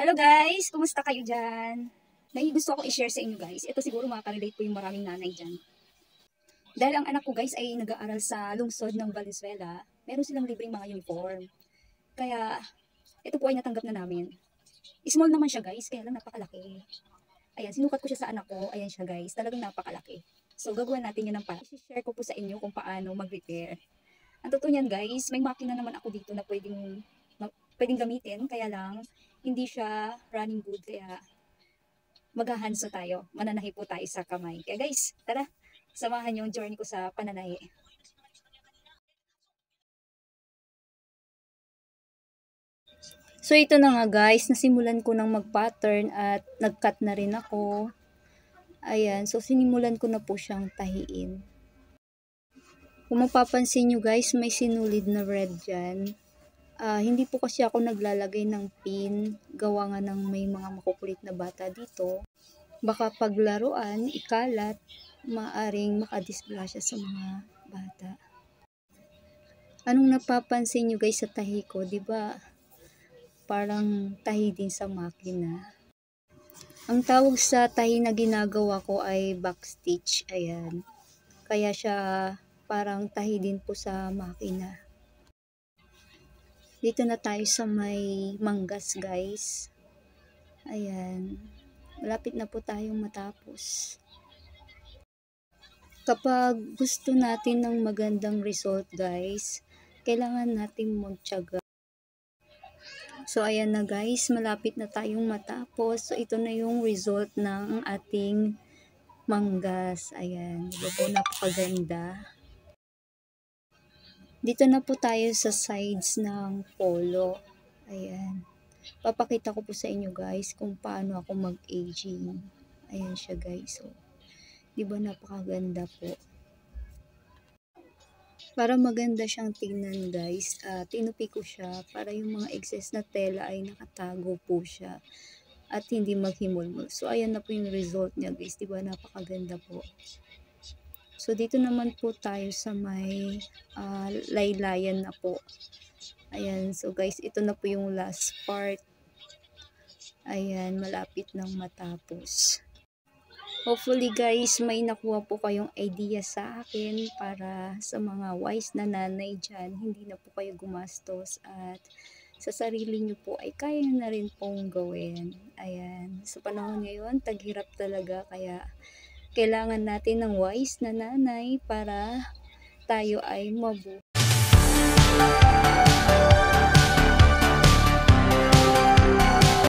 Hello guys! Kumusta kayo dyan? May gusto akong i-share sa inyo guys. Ito siguro makaka-relate po yung maraming nanay dyan. Dahil ang anak ko guys ay nag-aaral sa lungsod ng Valenzuela, meron silang libreng mga uniform. Kaya ito po ay natanggap na namin. Small naman siya guys, kaya lang napakalaki. Ayan, sinukat ko siya sa anak ko. Ayan siya guys, talagang napakalaki. So gagawin natin yun ng para. I-share ko po sa inyo kung paano mag-repair. Ang totoo niyan guys, may makina naman ako dito na pwedeng gamitin, kaya lang hindi siya running good, kaya maghahanso tayo. Mananahi po tayo sa kamay. Kaya guys, tara, samahan yung journey ko sa pananahi. So ito na nga guys, nasimulan ko ng mag-pattern at nag-cut na rin ako. Ayan, so sinimulan ko na po siyang tahiin. Kung mapapansin nyo guys, may sinulid na red dyan. Hindi po kasi ako naglalagay ng pin, gawa nga ng may mga makukulit na bata dito. Baka paglaruan, ikalat, maaring makadisgrasya sa mga bata. Anong napapansin nyo guys sa tahi ko, diba? Parang tahi din sa makina. Ang tawag sa tahi na ginagawa ko ay backstitch, ayan. Kaya siya parang tahi din po sa makina. Dito na tayo sa may manggas guys. Ayan. Malapit na po tayong matapos. Kapag gusto natin ng magandang result guys, kailangan natin magtiyaga. So ayan na guys, malapit na tayong matapos. So ito na yung result ng ating manggas. Ayan, diba po, napakaganda. Dito na po tayo sa sides ng polo. Ayan. Papakita ko po sa inyo guys kung paano ako mag-aging. Ayan siya guys. So, diba napakaganda po. Para maganda siyang tingnan guys, tinupi ko siya para yung mga excess na tela ay nakatago po siya at hindi maghimulmul. So ayan na po yung result niya guys, diba napakaganda po. So dito naman po tayo sa may laylayan na po. Ayan, so guys, ito na po yung last part. Ayan, malapit nang matapos. Hopefully guys, may nakuha po kayong idea sa akin para sa mga wise na nanay dyan. Hindi na po kayo gumastos at sa sarili nyo po ay kaya na rin pong gawin. Ayan, sa panahon ngayon, taghirap talaga, kaya kailangan natin ng wise na nanay para tayo ay mabuhay.